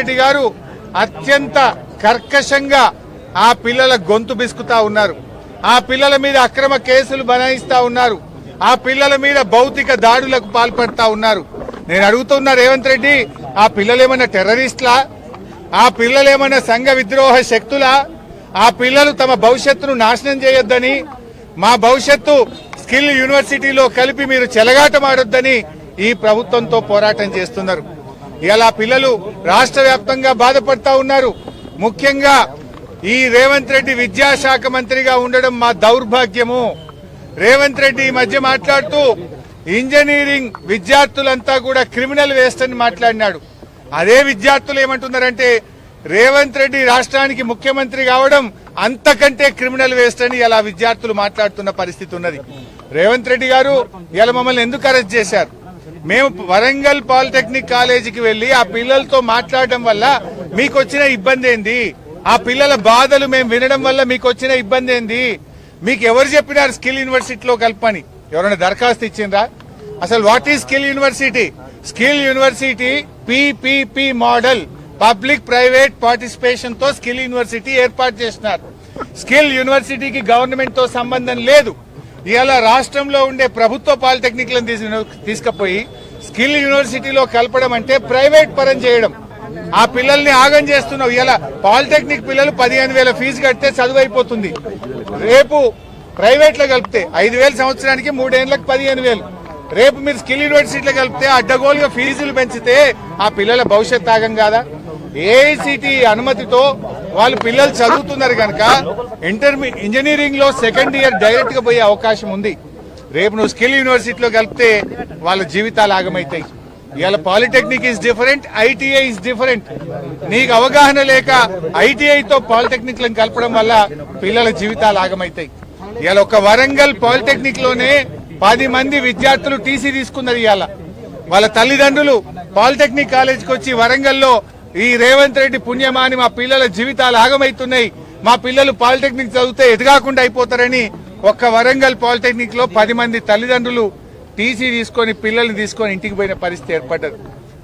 రెడ్డి గారు అత్యంత కర్కశంగా ఆ పిల్లల గొంతు బిసుకుతా ఉన్నారు. ఆ పిల్లల మీద అక్రమ కేసులు బనాయిస్తా ఉన్నారు. ఆ పిల్లల మీద భౌతిక దాడులకు పాల్పడతా ఉన్నారు. నేను అడుగుతున్నా రేవంత్ రెడ్డి, ఆ పిల్లలేమన్నా టెర్రరిస్టులా? ఆ పిల్లలేమన్నా సంఘ విద్రోహ శక్తులా? ఆ పిల్లలు తమ భవిష్యత్తును నాశనం చేయొద్దని, మా భవిష్యత్తు స్కిల్ యూనివర్సిటీలో కలిపి మీరు చెలగాటమాడొద్దని ఈ ప్రభుత్వంతో పోరాటం చేస్తున్నారు. ఇలా పిల్లలు రాష్ట్ర వ్యాప్తంగా బాధపడతా ఉన్నారు. ముఖ్యంగా ఈ రేవంత్ రెడ్డి విద్యాశాఖ మంత్రిగా ఉండడం మా దౌర్భాగ్యము. రేవంత్ రెడ్డి ఈ మధ్య మాట్లాడుతూ ఇంజనీరింగ్ విద్యార్థులంతా కూడా క్రిమినల్ వేస్ట్ అని మాట్లాడినాడు. అదే విద్యార్థులు ఏమంటున్నారంటే రేవంత్ రెడ్డి రాష్ట్రానికి ముఖ్యమంత్రి కావడం అంతకంటే క్రిమినల్ వేస్ట్ అని ఇలా విద్యార్థులు మాట్లాడుతున్న పరిస్థితి ఉన్నది. రేవంత్ రెడ్డి గారు ఇలా మమ్మల్ని ఎందుకు అరెస్ట్ చేశారు? మేము వరంగల్ పాలిటెక్నిక్ కాలేజీకి వెళ్లి ఆ పిల్లలతో మాట్లాడడం వల్ల మీకు వచ్చిన ఇబ్బంది ఏంది? ఆ పిల్లల బాధలు మేము వినడం వల్ల మీకు వచ్చిన ఇబ్బంది ఏంది? మీకు ఎవరు చెప్పినారు స్కిల్ యూనివర్సిటీలో కల్పని? ఎవరైనా దరఖాస్తు ఇచ్చిండ్రా? అసలు what is skill university? Skill university PPP model, public private participation తో స్కిల్ యూనివర్సిటీ ఏర్పాటు చేసినారు. స్కిల్ యూనివర్సిటీకి గవర్నమెంట్ తో సంబంధం లేదు. ఇలా రాష్ట్రంలో ఉండే ప్రభుత్వ పాలిటెక్నిక్లను తీసుకుపోయి స్కిల్ యూనివర్సిటీలో కలపడం అంటే ప్రైవేట్ పరం చేయడం. ఆ పిల్లల్ని ఆగం చేస్తున్నావు. ఇలా పాలిటెక్నిక్ పిల్లలు 15,000 ఫీజు కడితే చదువు అయిపోతుంది. రేపు ప్రైవేట్ లో కలిపితే 5,000 సంవత్సరానికి, 3 ఏళ్లకు 15,000. రేపు మీరు స్కిల్ యూనివర్సిటీలో కలిపితే అడ్డగోలుగా ఫీజులు పెంచితే ఆ పిల్లల భవిష్యత్ ఆగం కాదా? ఏఐసిటి అనుమతితో వాళ్ళు పిల్లలు చదువుతున్నారు కనుక ఇంజనీరింగ్ లో సెకండ్ ఇయర్ డైరెక్ట్ గా పోయే అవకాశం ఉంది. రేపు నువ్వు స్కిల్ యూనివర్సిటీలో కలిపితే వాళ్ళ జీవితాలు ఆగమవుతాయి. ఇవాళ polytechnic is different, ITI is different. నీకు అవగాహన లేక ఐటీఐతో పాలిటెక్నిక్ లను కలపడం వల్ల పిల్లల జీవితాలు ఆగమవుతాయి. ఇవాళ ఒక వరంగల్ పాలిటెక్నిక్ లోనే 10 మంది విద్యార్థులు టీసీ తీసుకున్నారు. ఇవాళ వాళ్ళ తల్లిదండ్రులు పాలిటెక్నిక్ కాలేజీకి వచ్చి వరంగల్లో ఈ రేవంత్ రెడ్డి పుణ్యమాని మా పిల్లల జీవితాలు ఆగమవుతున్నాయి, మా పిల్లలు పాలిటెక్నిక్ చదివితే ఎదగాకుండా అయిపోతారని ఒక్క వరంగల్ పాలిటెక్నిక్ లో 10 మంది తల్లిదండ్రులు టీసీ తీసుకొని పిల్లల్ని తీసుకొని ఇంటికి పోయిన పరిస్థితి ఏర్పడ్డది.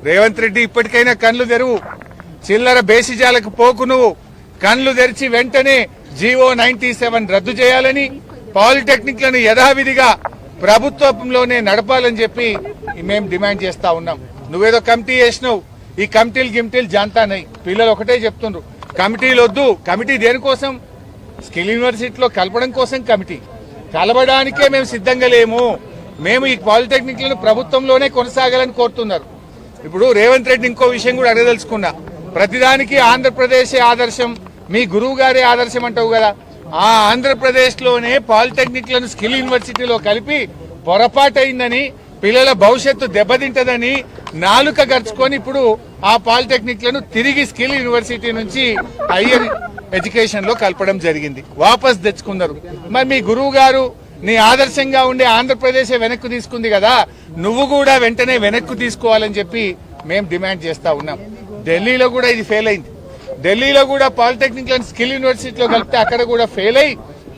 రేవంత్ రెడ్డి ఇప్పటికైనా కళ్లు తెరువు, చిల్లర బేసిజాలకు పోకు. నువ్వు కళ్లు తెరిచి వెంటనే జీవో 97 రద్దు చేయాలని, పాలిటెక్నిక్ లను యథావిధిగా ప్రభుత్వంలోనే నడపాలని చెప్పి మేము డిమాండ్ చేస్తా ఉన్నాం. నువ్వేదో కమిటీ చేసినావు, ఈ కమిటీలు జాంతానై పిల్లలు ఒకటే చెప్తుండ్రు, కమిటీలు వద్దు. కమిటీ దేనికోసం? స్కిల్ యూనివర్సిటీలో కలపడం కోసం కమిటీ. కలవడానికే మేము సిద్ధంగా లేము. మేము ఈ పాలిటెక్నిక్లను ప్రభుత్వంలోనే కొనసాగాలని కోరుతున్నారు. ఇప్పుడు రేవంత్ రెడ్డి ఇంకో విషయం కూడా అడగదలుచుకున్నా. ప్రతిదానికి ఆంధ్రప్రదేశే ఆదర్శం, మీ గురువు గారే ఆదర్శం అంటావు కదా. ఆ ఆంధ్రప్రదేశ్ లోనే పాలిటెక్నిక్లను స్కిల్ యూనివర్సిటీలో కలిపి పొరపాటైందని, పిల్లల భవిష్యత్తు దెబ్బతింటదని నాలుక గర్చుకొని ఇప్పుడు ఆ పాలిటెక్నిక్లను తిరిగి స్కిల్ యూనివర్సిటీ నుంచి హైయర్ ఎడ్యుకేషన్ లో కలపడం జరిగింది. వాపస్ తెచ్చుకున్నారు. మరి మీ గురువు గారు నీ ఆదర్శంగా ఉండే ఆంధ్రప్రదేశ్ వెనక్కు తీసుకుంది కదా, నువ్వు కూడా వెంటనే వెనక్కు తీసుకోవాలని చెప్పి మేము డిమాండ్ చేస్తా ఉన్నాం. ఢిల్లీలో కూడా ఇది ఫెయిల్ అయింది. ఢిల్లీలో కూడా పాలిటెక్నిక్ స్కిల్ యూనివర్సిటీలో కలిపితే అక్కడ కూడా ఫెయిల్ అయి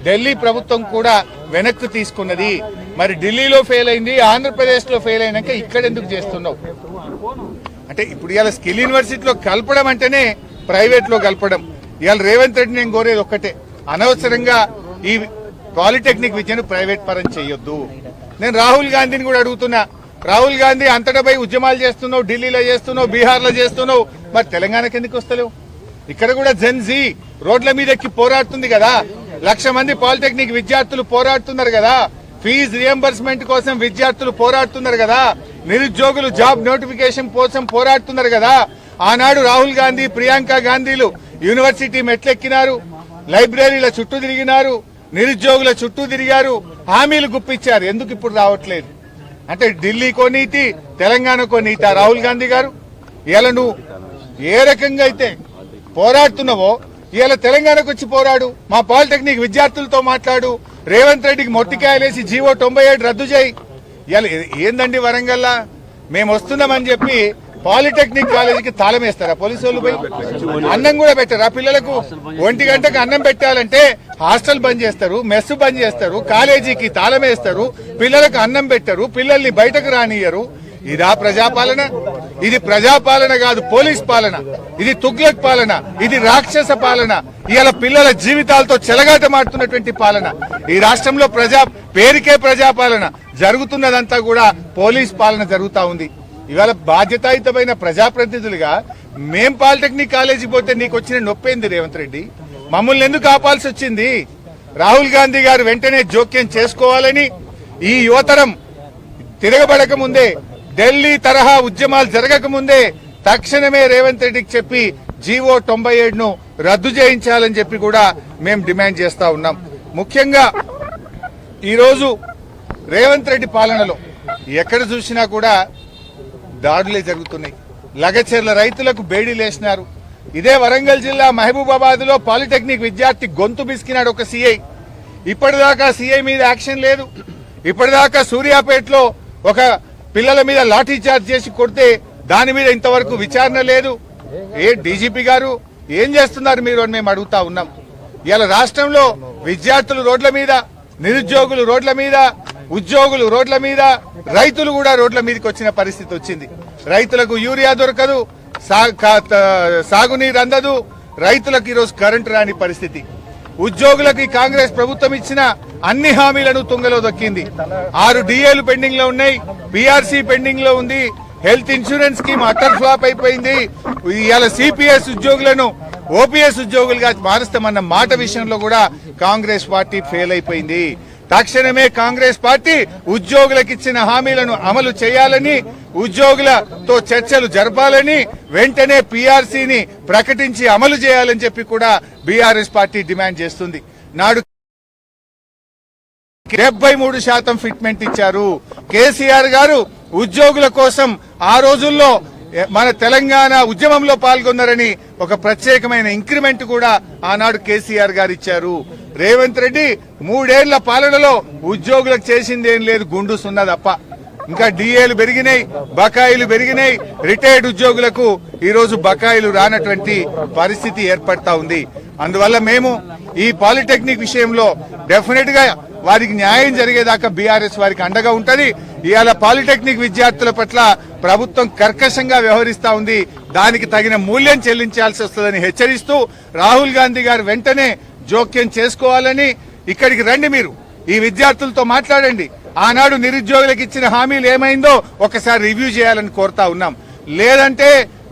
ఢిల్లీ ప్రభుత్వం కూడా వెనక్కు తీసుకున్నది. మరి ఢిల్లీలో ఫెయిల్ అయింది, ఆంధ్రప్రదేశ్ లో ఫెయిల్ అయినాక ఇక్కడ ఎందుకు చేస్తున్నావు? అంటే ఇప్పుడు ఇవాళ స్కిల్ యూనివర్సిటీలో కలపడం అంటేనే ప్రైవేట్ లో కలపడం. ఇవాళ రేవంత్ రెడ్డి నేను కోరేది ఒక్కటే, అనవసరంగా ఈ పాలిటెక్నిక్ విద్యను ప్రైవేట్ పరం చేయొద్దు. నేను రాహుల్ గాంధీని కూడా అడుగుతున్నా, రాహుల్ గాంధీ అంతటా పోయి ఉద్యమాలు చేస్తున్నావు, ఢిల్లీలో చేస్తున్నావు, బీహార్ లో చేస్తున్నావు, మరి తెలంగాణకి ఎందుకు వస్తలేవు? ఇక్కడ కూడా జెన్జీ రోడ్ల మీద ఎక్కి పోరాడుతుంది కదా, 1,00,000 మంది పాలిటెక్నిక్ విద్యార్థులు పోరాడుతున్నారు కదా, ఫీజు రియంబర్స్మెంట్ కోసం విద్యార్థులు పోరాడుతున్నారు కదా, నిరుద్యోగులు జాబ్ నోటిఫికేషన్ కోసం పోరాడుతున్నారు కదా. ఆనాడు రాహుల్ గాంధీ, ప్రియాంక గాంధీలు యూనివర్సిటీ మెట్లెక్కినారు, లైబ్రరీల చుట్టూ తిరిగినారు, నిరుద్యోగుల చుట్టూ తిరిగారు, హామీలు గుప్పించారు. ఎందుకు ఇప్పుడు రావట్లేదు? అంటే ఢిల్లీకో నీతి, తెలంగాణకో నీతి. రాహుల్ గాంధీ గారు ఇలా నువ్వు ఏ రకంగా అయితే పోరాడుతున్నావో ఇలా తెలంగాణకు వచ్చి పోరాడు, మా పాలిటెక్నిక్ విద్యార్థులతో మాట్లాడు, రేవంత్ రెడ్డికి మొట్టికాయలేసి జీవో 97 రద్దు చేయి. ఇలా ఏందండి వరంగల్లా మేము వస్తున్నామని చెప్పి పాలిటెక్నిక్ కాలేజీకి తాళం వేస్తారా పోలీసు వాళ్ళు? పోయి అన్నం కూడా పెట్టారు. ఆ పిల్లలకు 1 గంటకు అన్నం పెట్టాలంటే హాస్టల్ బంద్ చేస్తారు, మెస్ బంద్ చేస్తారు, కాలేజీకి తాళం వేస్తారు, పిల్లలకు అన్నం పెట్టరు, పిల్లల్ని బయటకు రానియరు. ఇదా ప్రజాపాలన? ఇది ప్రజాపాలన కాదు, పోలీస్ పాలన. ఇది తుగ్లక్ పాలన, ఇది రాక్షస పాలన. ఇవాళ పిల్లల జీవితాలతో చెలగాటమాడుతున్నటువంటి పాలన. ఈ రాష్ట్రంలో పేరుకే ప్రజాపాలన, జరుగుతున్నదంతా కూడా పోలీస్ పాలన జరుగుతా ఉంది. ఇవాళ బాధ్యతాయుతమైన ప్రజాప్రతినిధులుగా మేం పాలిటెక్నిక్ కాలేజీ పోతే నీకు వచ్చిన నొప్పేంది రేవంత్ రెడ్డి? మమ్మల్ని ఎందుకు ఆపాల్సి వచ్చింది? రాహుల్ గాంధీ గారు వెంటనే జోక్యం చేసుకోవాలని, ఈ యువతరం తిరగబడక ముందే, ఢిల్లీ తరహా ఉద్యమాలు జరగక ముందే తక్షణమే రేవంత్ రెడ్డికి చెప్పి జీవో 97ను రద్దు చేయించాలని చెప్పి కూడా మేము డిమాండ్ చేస్తా ఉన్నాం. ముఖ్యంగా ఈరోజు రేవంత్ రెడ్డి పాలనలో ఎక్కడ చూసినా కూడా దాడులే జరుగుతున్నాయి. లగచెర్ల రైతులకు బేడీలేసినారు. ఇదే వరంగల్ జిల్లా మహబూబాబాద్ లో పాలిటెక్నిక్ విద్యార్థి గొంతు బిసికినాడు ఒక సీఐ. ఇప్పటిదాకా సీఐ మీద యాక్షన్ లేదు. ఇప్పటిదాకా సూర్యాపేటలో ఒక పిల్లల మీద లాఠీ చార్జ్ చేసి కొడితే దాని మీద ఇంతవరకు విచారణ లేదు. డీజీపీ గారు ఏం చేస్తున్నారు మీరు అని మేము అడుగుతా ఉన్నాం. ఇవాళ రాష్ట్రంలో విద్యార్థులు రోడ్ల మీద, నిరుద్యోగులు రోడ్ల మీద, ఉద్యోగులు రోడ్ల మీద, రైతులు కూడా రోడ్ల మీదకి వచ్చిన పరిస్థితి వచ్చింది. రైతులకు యూరియా దొరకదు, సాగునీరు అందదు, రైతులకు ఈరోజు కరెంటు రాని పరిస్థితి. ఉద్యోగులకు ఈ కాంగ్రెస్ ప్రభుత్వం ఇచ్చిన అన్ని హామీలను తుంగలో దొక్కింది. 6 డిఏలు పెండింగ్ లో ఉన్నాయి, పీఆర్సీ పెండింగ్ లో ఉంది, health insurance scheme utter flop అయిపోయింది. ఇవాళ సిపిఎస్ ఉద్యోగులను ఓపీఎస్ ఉద్యోగులుగా మారుస్తామన్న మాట విషయంలో కూడా కాంగ్రెస్ పార్టీ ఫెయిల్ అయిపోయింది. తక్షణమే కాంగ్రెస్ పార్టీ ఉద్యోగులకు ఇచ్చిన హామీలను అమలు చేయాలని, ఉద్యోగులతో చర్చలు జరపాలని, వెంటనే పీఆర్సీని ప్రకటించి అమలు చేయాలని చెప్పి కూడా బీఆర్ఎస్ పార్టీ డిమాండ్ చేస్తుంది. నాడు 73% ఫిట్మెంట్ ఇచ్చారు. కేసీఆర్ గారు ఉద్యోగుల కోసం ఆ రోజుల్లో మన తెలంగాణ ఉద్యమంలో పాల్గొన్నారని ఒక ప్రత్యేకమైన ఇంక్రిమెంట్ కూడా ఆనాడు కేసీఆర్ గారు ఇచ్చారు. రేవంత్ రెడ్డి 3 ఏళ్ల పాలనలో ఉద్యోగులకు చేసింది ఏం లేదు, గుండు సున్నా తప్ప. ఇంకా డిఏలు పెరిగినాయి, బకాయిలు పెరిగినాయి. రిటైర్డ్ ఉద్యోగులకు ఈరోజు బకాయిలు రానటువంటి పరిస్థితి ఏర్పడతా ఉంది. అందువల్ల మేము ఈ పాలిటెక్నిక్ విషయంలో డెఫినెట్ గా వారికి న్యాయం జరిగేదాకా బీఆర్ఎస్ వారికి అండగా ఉంటది. ఇవాళ పాలిటెక్నిక్ విద్యార్థుల పట్ల ప్రభుత్వం కర్కశంగా వ్యవహరిస్తా ఉంది. దానికి తగిన మూల్యం చెల్లించాల్సి వస్తుందని హెచ్చరిస్తూ రాహుల్ గాంధీ గారు వెంటనే జోక్యం చేసుకోవాలని, ఇక్కడికి రండి, మీరు ఈ విద్యార్థులతో మాట్లాడండి. ఆనాడు నిరుద్యోగులకు ఇచ్చిన హామీలు ఏమైందో ఒకసారి రివ్యూ చేయాలని కోరుతా ఉన్నాం. లేదంటే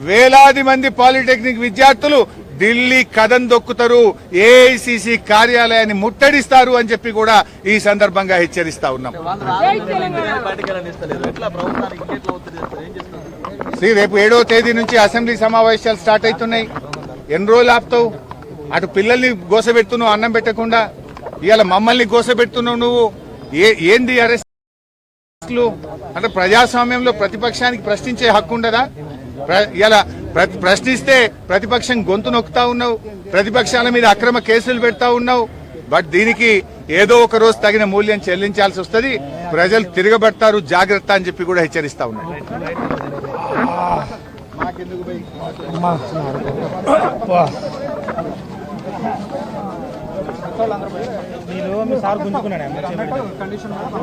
వేలాది మంది పాలిటెక్నిక్ విద్యార్థులు ఢిల్లీ కదం దొక్కుతారు, ఏఐసిసి కార్యాలయాన్ని ముట్టడిస్తారు అని చెప్పి కూడా ఈ సందర్భంగా హెచ్చరిస్తా ఉన్నాం. రేపు 7వ తేదీ నుంచి అసెంబ్లీ సమావేశాలు స్టార్ట్ అవుతున్నాయి. ఎన్ని రోజులు ఆపుతావు? అటు పిల్లల్ని గోసపెడుతున్నావు అన్నం పెట్టకుండా, ఇవాళ మమ్మల్ని గోసపెడుతున్నావు నువ్వు. ఏంది అరెస్టులు? అంటే ప్రజాస్వామ్యంలో ప్రతిపక్షానికి ప్రశ్నించే హక్కు ఉండదా? ఇలా ప్రశ్నిస్తే ప్రతిపక్షం గొంతు నొక్కుతా ఉన్నావు, ప్రతిపక్షాల మీద అక్రమ కేసులు పెడతా ఉన్నావు. బట్ దీనికి ఏదో ఒక రోజు తగిన మూల్యం చెల్లించాల్సి వస్తుంది. ప్రజలు తిరగబడతారు, జాగ్రత్త అని చెప్పి కూడా హెచ్చరిస్తా ఉన్నారు.